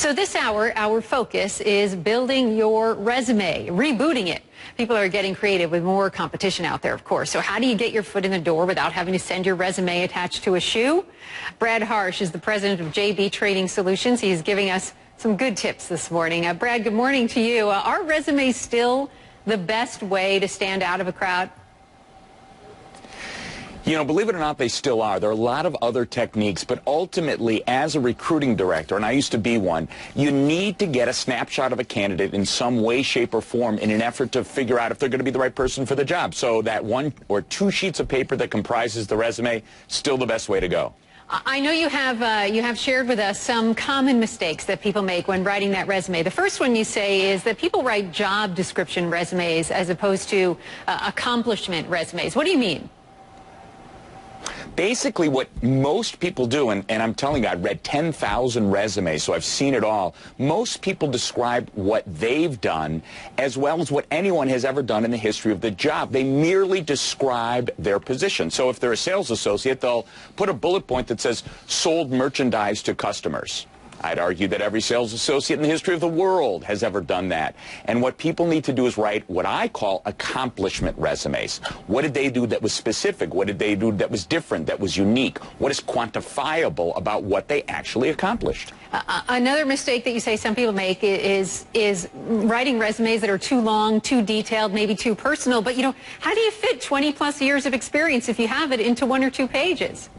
So this hour, our focus is building your resume, rebooting it. People are getting creative with more competition out there, of course. So how do you get your foot in the door without having to send your resume attached to a shoe? Brad Harsh is the president of JB Training Solutions. He's giving us some good tips this morning. Brad, good morning to you. Are resumes still the best way to stand out of a crowd? You know, believe it or not, they still are. There are a lot of other techniques, but ultimately, as a recruiting director, and I used to be one, you need to get a snapshot of a candidate in some way, shape, or form in an effort to figure out if they're going to be the right person for the job. So that 1 or 2 sheets of paper that comprises the resume, still the best way to go. I know you have shared with us some common mistakes that people make when writing that resume. The first one you say is that people write job description resumes as opposed to accomplishment resumes. What do you mean? Basically, what most people do, and I'm telling you, I've read 10,000 resumes, so I've seen it all. Most people describe what they've done as well as what anyone has ever done in the history of the job. They merely describe their position. So if they're a sales associate, they'll put a bullet point that says, sold merchandise to customers. I'd argue that every sales associate in the history of the world has ever done that. And what people need to do is write what I call accomplishment resumes. What did they do that was specific? What did they do that was different, that was unique? What is quantifiable about what they actually accomplished? Another mistake that you say some people make is writing resumes that are too long, too detailed, maybe too personal. But, you know, how do you fit 20-plus years of experience if you have it into 1 or 2 pages?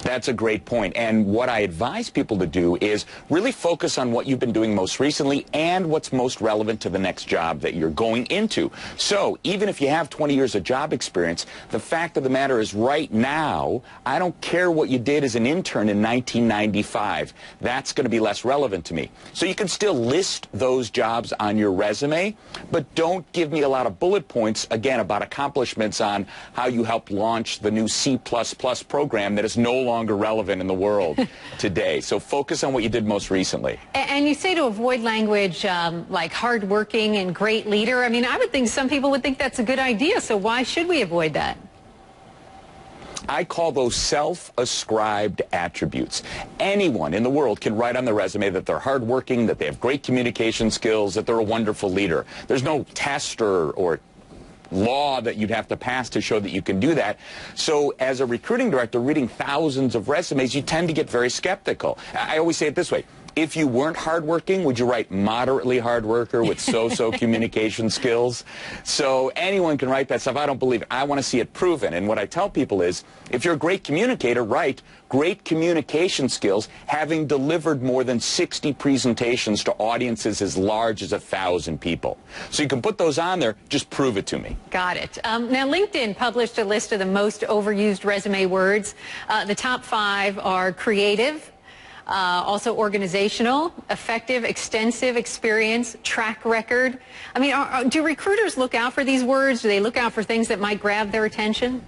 That's a great point. And what I advise people to do is really focus on what you've been doing most recently and what's most relevant to the next job that you're going into. So even if you have 20 years of job experience, the fact of the matter is right now, I don't care what you did as an intern in 1995. That's going to be less relevant to me. So you can still list those jobs on your resume, but don't give me a lot of bullet points, again, about accomplishments on how you helped launch the new C++ program that is no longer relevant in the world today. So focus on what you did most recently. And you say to avoid language like hardworking and great leader. I mean, I would think some people would think that's a good idea. So why should we avoid that? I call those self-ascribed attributes. Anyone in the world can write on their resume that they're hardworking, that they have great communication skills, that they're a wonderful leader. There's no test or law that you'd have to pass to show that you can do that. So as a recruiting director reading thousands of resumes, you tend to get very skeptical. I always say it this way. If you weren't hardworking, would you write moderately hard worker with so-so communication skills? So anyone can write that stuff. I don't believe it. I want to see it proven. And what I tell people is, if you're a great communicator, write great communication skills, having delivered more than 60 presentations to audiences as large as 1,000 people. So you can put those on there. Just prove it to me. Got it. Now, LinkedIn published a list of the most overused resume words. The top 5 are creative, also organizational, effective, extensive, experience, track record. I mean, do recruiters look out for these words? Do they look out for things that might grab their attention?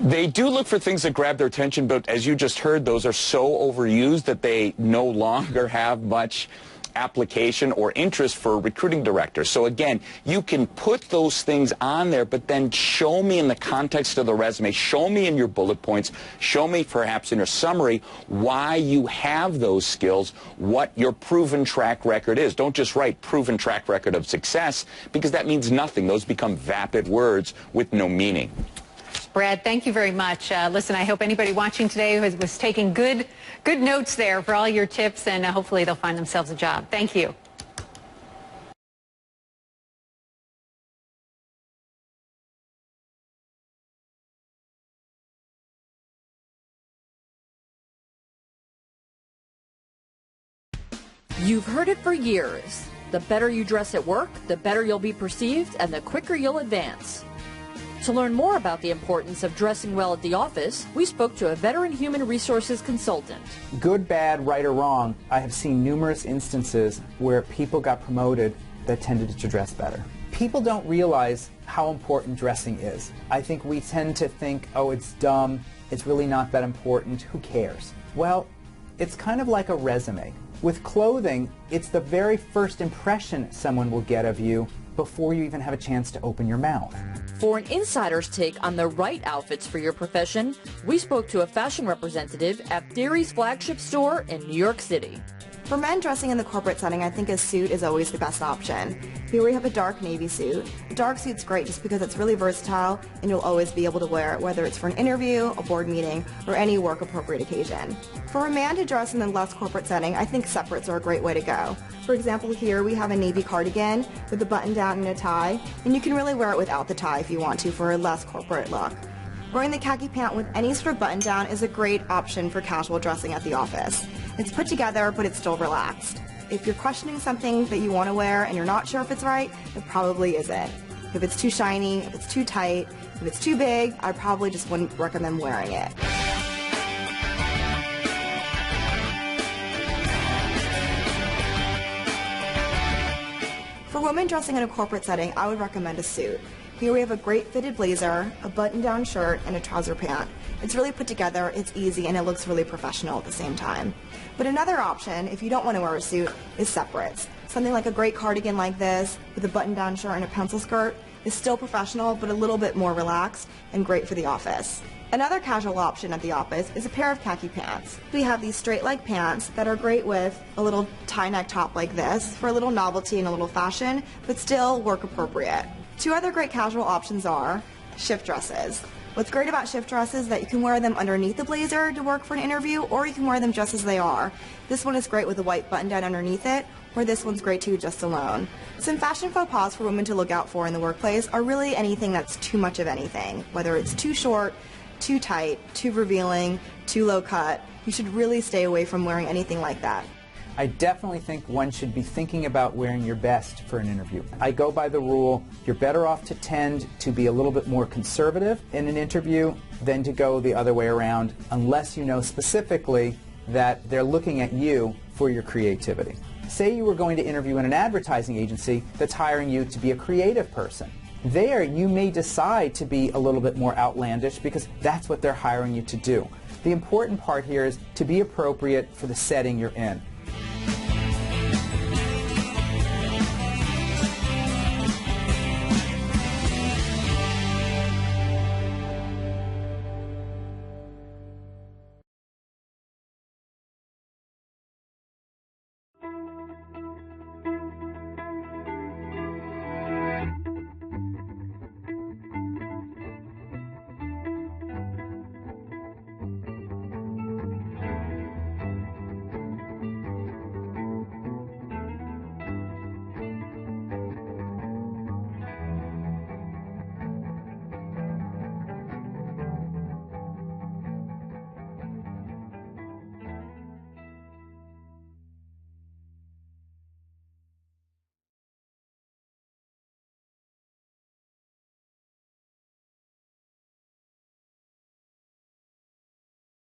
They do look for things that grab their attention, but as you just heard, those are so overused that they no longer have much application or interest for a recruiting director. So again, you can put those things on there, but then show me in the context of the resume, show me in your bullet points, show me perhaps in your summary why you have those skills, what your proven track record is. Don't just write proven track record of success, because that means nothing. Those become vapid words with no meaning. Brad, thank you very much. Listen, I hope anybody watching today was taking good notes there for all your tips, and hopefully they'll find themselves a job. Thank you. You've heard it for years. The better you dress at work, the better you'll be perceived, and the quicker you'll advance. To learn more about the importance of dressing well at the office, we spoke to a veteran human resources consultant. Good, bad, right, or wrong, I have seen numerous instances where people got promoted that tended to dress better. People don't realize how important dressing is. I think we tend to think, oh, it's dumb, it's really not that important, who cares? Well, it's kind of like a resume. With clothing, it's the very first impression someone will get of you before you even have a chance to open your mouth. For an insider's take on the right outfits for your profession, we spoke to a fashion representative at Theory's flagship store in New York City. For men dressing in the corporate setting, I think a suit is always the best option. Here we have a dark navy suit. A dark suit's great just because it's really versatile and you'll always be able to wear it, whether it's for an interview, a board meeting, or any work-appropriate occasion. For a man to dress in a less corporate setting, I think separates are a great way to go. For example, here we have a navy cardigan with a button-down and a tie, and you can really wear it without the tie if you want to for a less corporate look. Wearing the khaki pant with any sort of button-down is a great option for casual dressing at the office. It's put together, but it's still relaxed. If you're questioning something that you want to wear and you're not sure if it's right, it probably isn't. If it's too shiny, if it's too tight, if it's too big, I probably just wouldn't recommend wearing it. For women dressing in a corporate setting, I would recommend a suit. Here we have a great fitted blazer, a button-down shirt, and a trouser pant. It's really put together, it's easy, and it looks really professional at the same time. But another option, if you don't want to wear a suit, is separates. Something like a great cardigan like this, with a button-down shirt and a pencil skirt, is still professional, but a little bit more relaxed and great for the office. Another casual option at the office is a pair of khaki pants. We have these straight-leg pants that are great with a little tie-neck top like this for a little novelty and a little fashion, but still work appropriate. Two other great casual options are shift dresses. What's great about shift dresses is that you can wear them underneath the blazer to work for an interview, or you can wear them just as they are. This one is great with a white button down underneath it, or this one's great too just alone. Some fashion faux pas for women to look out for in the workplace are really anything that's too much of anything. Whether it's too short, too tight, too revealing, too low cut, you should really stay away from wearing anything like that. I definitely think one should be thinking about wearing your best for an interview. I go by the rule, you're better off to tend to be a little bit more conservative in an interview than to go the other way around, unless you know specifically that they're looking at you for your creativity. Say you were going to interview in an advertising agency that's hiring you to be a creative person. There, you may decide to be a little bit more outlandish because that's what they're hiring you to do. The important part here is to be appropriate for the setting you're in.